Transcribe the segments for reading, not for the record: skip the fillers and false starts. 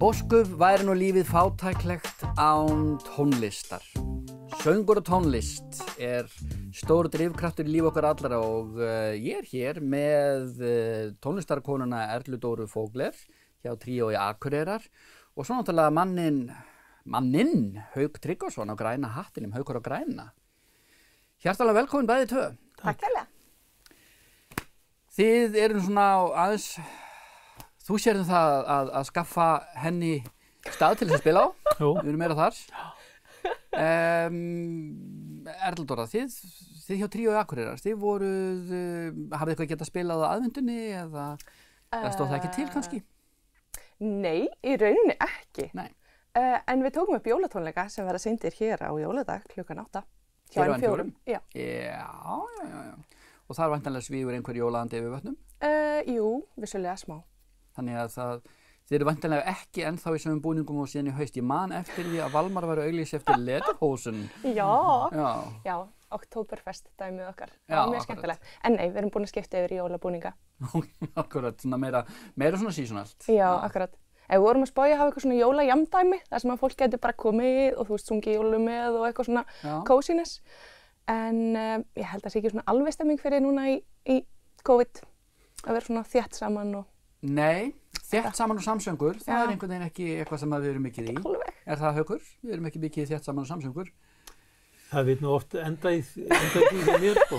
Ósköp væri nú lífið fátæklegt án tónlistar. Söngur og tónlist stór drifkraftur í líf okkar allra og ég hér með tónlistarkonuna Erlu Dóru Fogler hjá Tríói Akureyrar og svo náttúrulega manninn Hauk Tryggvason á græna hattinum, Haukur á græna. Hjartalega velkomin bæði tvö. Takk fyrir. Þið eru svona aðeins, þú sérðu það að skaffa henni stað til þess að spila á. Jú. Við erum meira þar. Erla Dóra, þið hjá Tríói Akureyrar, hafið eitthvað getað spilað á aðvendunni eða stóð það ekki til kannski? Nei, í rauninni ekki. Nei. En við tókum upp jólatónleika sem verða sýndir hér á jóladag klukkan 8. Hér á N4? Já. Já. Og það væntanlega svífur einhver jólaandi yfir vötnum? Jú, vissulega smá. Þannig að þið eru væntanlega ekki ennþá í sömum búningum og síðan í haust. Ég man eftir því að Valmar var auglýs eftir Lederhosen. Já, Oktoberfest dæmið okkar. Já, það var mjög akkurat. skemmtilegt. En nei, við erum búin að skipta yfir í jólabúninga. Akkurat, svona meira svona seasonalt. Já, akkurat. Við vorum að spája að hafa eitthvað svona jólajamdæmi, þar sem að fólk getur bara komið og þú veist, sungið jólu með og eitthvað svona coziness. En ég held að það sé ekki svona alveg stemming fyrir núna í COVID að vera svona þétt saman og... Nei, þétt saman og samsöngur, það er einhvern veginn ekki eitthvað sem við erum mikið í. Alveg. Er það Haukur? Við erum ekki mikið þétt saman og samsöngur. Það vil nú oft enda í því hjá mér, sko.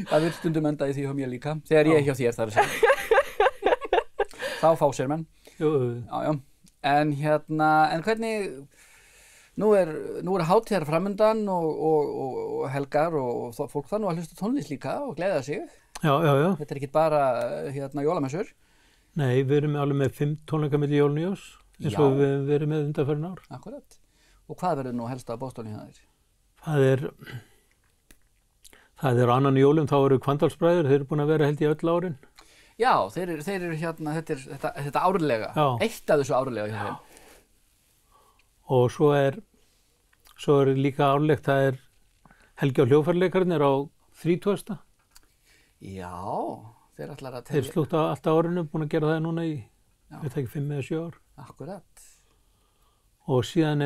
Það vil stundum enda í því hjá mér líka. Þegar ég er hjá þér, það er sem. Þá fá sér menn. Jú. Já. En hvernig, nú er hátíðar framundan og helgar og fólk það nú að hlusta tónlist líka og gleða sig. Já. Þetta er ekki bara jólamessur. Nei, við erum alveg með 5 tónleika milli jól og nýjárs, eins og við verðum með undanfarin ár. Akkurat. Og hvað verður nú helst á boðstólinu hjá þér? Það er á annan jólum, þá eru Hvannadalsbræður, þeir eru búin að vera held í öll árin. Já, þeir eru þetta árlega. Já. Eitt af þessu árlega hjá þeim. Og svo er líka árlegt, það er Helgi og hljóðfærleikarnir á 30. Já, þeir ætlar að Þeir slúta alltaf árinu, búin að gera það núna í, veit ekki, 5 eða 7 ár. Akkurat. Og síðan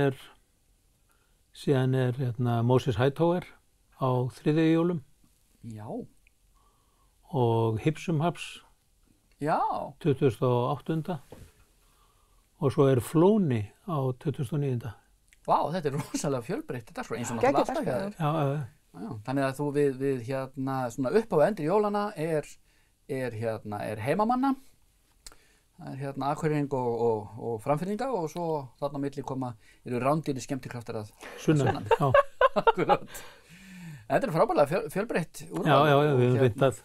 er Moses Hightower á 3. jólum. Já. Og Hipsum Haps. Já. 28. Og svo er Flóni á 29. Vá, þetta er rosalega fjölbreytt, þetta er svo eins og náttúrulega alltaf hjá þér. Já. Já, þannig að þú við svona upp á endur jólana er heimamanna, það er Akureyring og Framfirðinga og svo þarna á milli eru rándýri skemmtikraftar að sunnan. Já. Akkurat. Þetta er frábærlega fjölbreytt úrval. Já, við höfum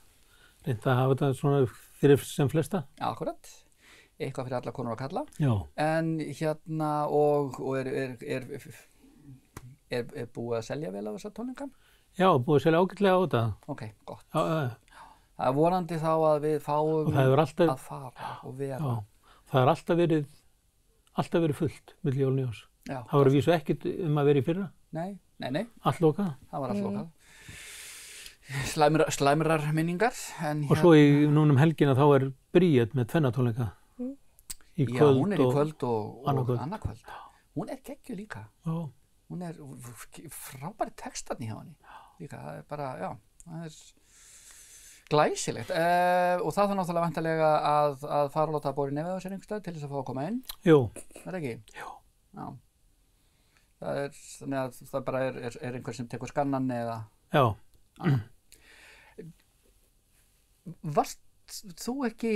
reynt að hafa þetta svona fyrir sem flesta. Já, akkurat. Eitthvað fyrir alla konur og kalla. Já. En og er búið að selja vel á þessa tónleika? Já, búið að selja ágætlega á þetta. Ok, gott. Já. Það er vonandi þá að við fáum að fara og vera. Já, það er alltaf verið fullt milli jól og nýjárs. Já. Það voru vísu ekkert að vera í fyrra. Nei. Allt lokað. Það var allt lokað. Slæmrar minningar. Og svo núna helgina þá er Bríet með tvennatónleika. Í kvöld. Já, hún er í kvöld og annað kvöld. Hún er geggjuð líka. Já. Hún er frábæri textarni hjá henni. Líka, það er bara, það er glæsilegt. Og það þarf náttúrulega væntanlega að fara að láta að bóra í nefið á sér einhvers stað til þess að fá að koma inn. Jú. Það er ekki? Jú. Já. Þannig að það bara er einhver sem tekur skannan eða... Já. Varst þú ekki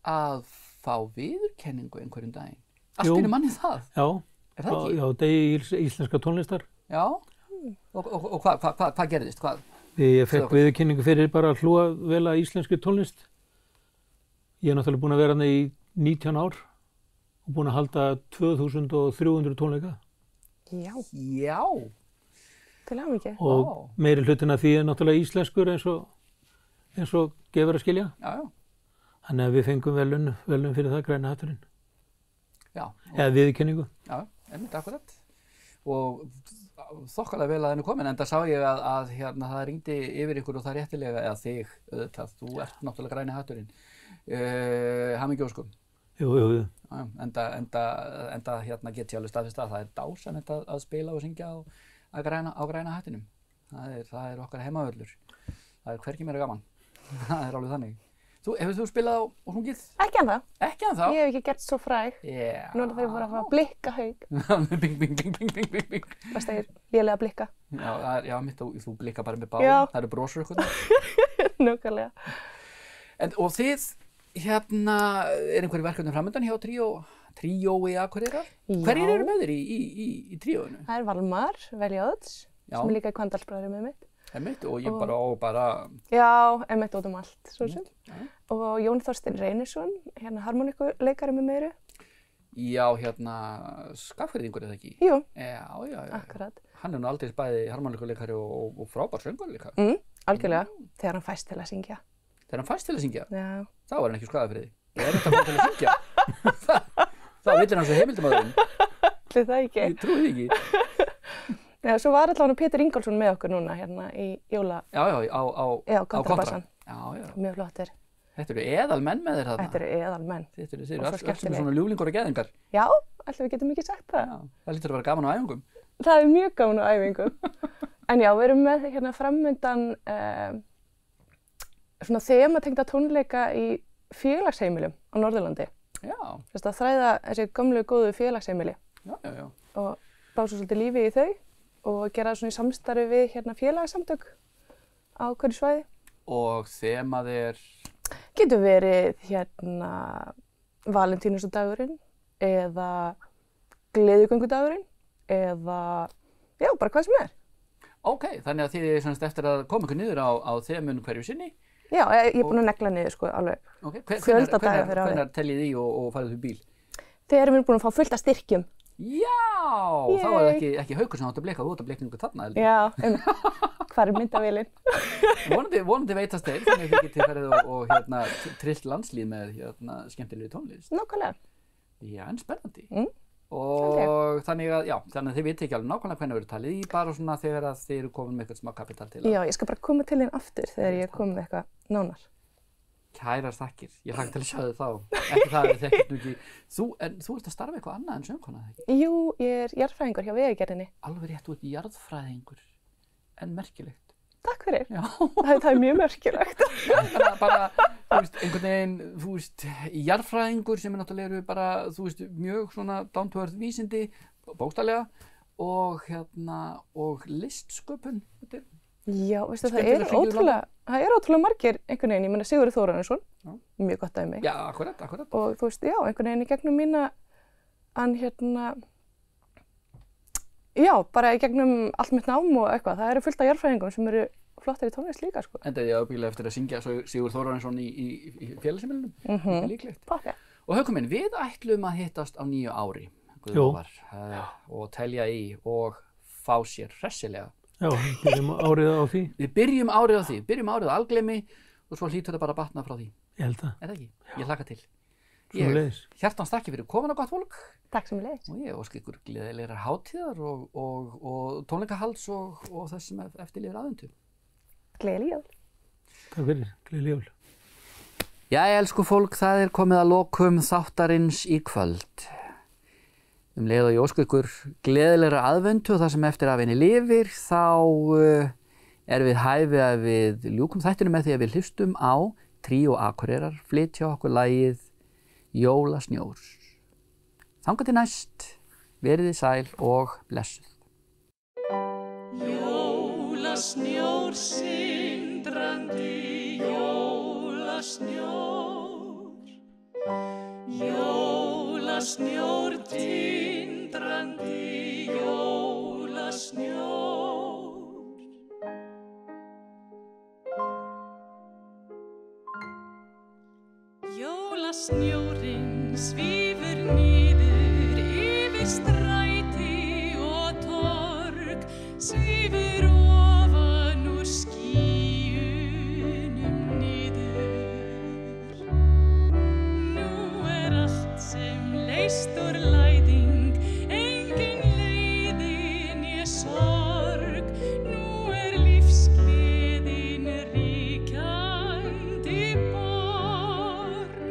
að fá viðurkenningu einhverjum daginn? Allt í einu manni það? Já. Er það ekki? Já, degi íslenska tónlistar. Já. Og hvað gerðist? Hvað? Ég fekk viðurkenningu fyrir bara að hlúa vel að íslensku tónlist. Ég er náttúrulega búin að vera þarna í 19 ár og búin að halda 2300 tónleika. Já. Til hamingju. Og meiri hlutin af því er náttúrulega íslenskur eins og gefur að skilja. Já. Þannig að við fengum velun fyrir það, græna hatturinn. Já. Eða viðurkenningu. Já, einmitt akkurat. Og þokkalega vel að henni komin, en það sá ég að það ringdi yfir ykkur og það réttilega, eða þig, auðvitað, þú ert náttúrulega græni hatturinn. Hamingju óskum. Jú. Enda hérna get ég alveg staðfest að það er dásamlegt að spila og syngja á græna hattinum. Það er okkar heimavöllur. Það er hvergi meira gaman. Það er alveg þannig. Hefur þú spilað og sungið? Ekki ennþá. Ekki ennþá? Ég hef ekki gert svo fræg. Yeah. Nú þarf ég bara að fara að blikka haug. Bing. Það stegir lélega blikka. Já, þú blikka bara með báðum. Já. Það eru brosur ykkur. Nákvæmlega. Og þið, hérna, einhverju verkefni framöndan hjá tríói Akureyrar? Hverjir eru með þér í tríóinu? Það er Valmar, Veljaðs, sem líka í Kvandalsbræðri með mitt. Og ég bara... Já, út allt, svo sem. Og Jón Þorsteinn Reynisson, hérna harmoníkuleikari með meiru. Já, hérna Skagfirðingur eða ekki? Jú. Já. Akkurat. Hann er nú aldrei bæði harmoníkuleikari og frábær söngvari líka. Algjörlega, þegar hann fæst til að syngja. Þegar hann fæst til að syngja? Já. Þá var hann ekki Skagfirði. Ég þetta að fá til að syngja. Þá villir hann svo heimildarmaðurinn. Ætli það ekki? Ég trúi því ekki. Já, svo var allavega Pétur Ingólfsson með okkur núna hérna í jóla... Já, kontrabassan. Já. Mjög flottir. Þetta eru eðalmenn með þér þarna. Þetta eru eðalmenn. Þið eru allt sem svona ljúflingur og geðingar. Já, ætli við getum ekki sagt það. Já, það lítur að vera gaman á æfingum. Það er mjög gaman á æfingum. En já, við erum með hérna framöndan svona þematengda tónleika í félagsheimilum á Norðurlandi. Já. Þess að þræða þessi gömlu góðu félagsheimili. Já. Og blása svolítið lífi í þau og gera það svona í samstarfi við hérna félagasamtök á hverju svæði. Og þemað er? Getur verið hérna Valentínusardagurinn eða Gleðigöngudagurinn eða já, bara hvað sem er. Ok, þannig að þið er semst eftir að koma ykkur niður á þemun hverju sinni? Já, ég er búin að negla niður sko alveg. Ok, fjölda daga fyrir ári. Hvenær teljið í og farið upp í bíl? Þegar við erum búin að fá fullt af styrkjum. Já, þá er það ekki Haukur sem átt að blika, þú átt að blika einhver þarna heldur. Já, hvar er myndavélinn? Vonandi veitast þeir, þannig að þið getið farið og hérna trillt landslið með hérna skemmtilegu tónlist. Nákvæmlega. Já, en spennandi. Og þannig að þið viti ekki alveg nákvæmlega hvernig verður talið í, bara svona þegar að þið eru komin með eitthvað smá kapital til að... Já, ég skal bara koma til þín aftur þegar ég er komin með eitthvað nánar. Kærar þakkir, ég hlakka til að sjá þig þá. Ekki það að þið ekkert nú ekki... En þú ert að starfa eitthvað annað en söngkona, eða ekki? Jú, ég er jarðfræðingur hjá Vegagerðinni. Alveg rétt, þú ert jarðfræðingur. En merkilegt. Takk fyrir. Já. Það er mjög merkilegt. Bara, þú veist, einhvern veginn, þú veist, jarðfræðingur sem er náttúrulega bara, þú veist, mjög svona down to earth vísindi, bókstaflega, og hérna, og listsköpun, þetta er... Já, veistu, það er ótrúlega margir einhvern veginn, ég meina Sigurður Þórarinsson, mjög gott dæmi. Já, akkurat. Og þú veist, já, einhvern veginn í gegnum mína, hérna, já, bara í gegnum allt mitt nám og eitthvað, það eru fullt af jarðfræðingum sem eru flottir í tónlist líka, sko. Endaði ég ábyggilega eftir að syngja Sigurður Þórarinsson í félagsheimilunum, líklegt. Pakka. Og Haukur minn, við ætlum að hittast á nýju ári, Guðvar, og telja í og fá sér hressilega. Já, byrjum árið á því. Við byrjum árið á algleymi og svo hlýtur það bara að batna frá því. Ég held það. Er það ekki? Ég hlakka til. Hjartans þakki fyrir komuna, gott fólk. Takk sem leiðis. Og ég óska ykkur gleðilegrar hátíðar og tónleikahalds og þess sem eftir lifir aðventu. Gleðileg jól. Takk fyrir, gleðileg jól. Jæja, elsku fólk, það er komið að lokum þáttarins í kvöld. Leið og ég óska ykkur gleðilegra aðventu og það sem eftir af henni lifir, þá er við hæfi að við ljúkum þættinu með því að við hlustum á Tríó Akureyrar flytja okkur lagið Jólasnjór. Þangað til næst, verið þið sæl og blessuð. Jólasnjór sindrandi, jólasnjór, jólasnjór tindrandi, jólasnjór. Jólasnjórinn svífur niður yfir stræti og torg, svífur ofan úr skýjunum niður. Nú er allt sem leyst úr læðing, engin leiðin né sorg. Nú er lífsgleðin ríkjandi borg.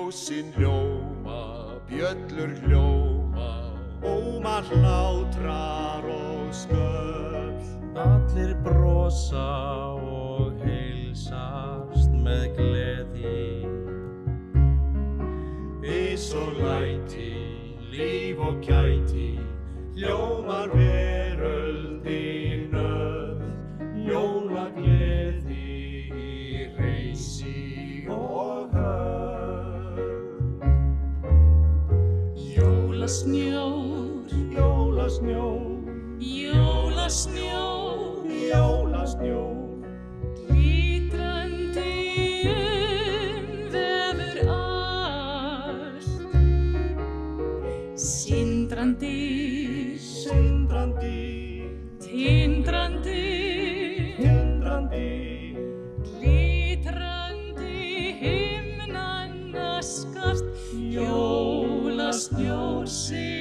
ljósin ljóma, bjöllur hljóma, ómar hlátrar og sköll. Allir brosa og heilsast með gleði. Ís og læti, líf og gæti, hljómar veröldin öll. Jólagleði í reisi og höll. Jólasnjór, Jólasnjór, jólasnjór, jólasnjór, glitrandi vefur allt. Sindrandi, sindrandi, tindrandi, tindrandi, glitrandi himnanna skart. Jólasnjór sig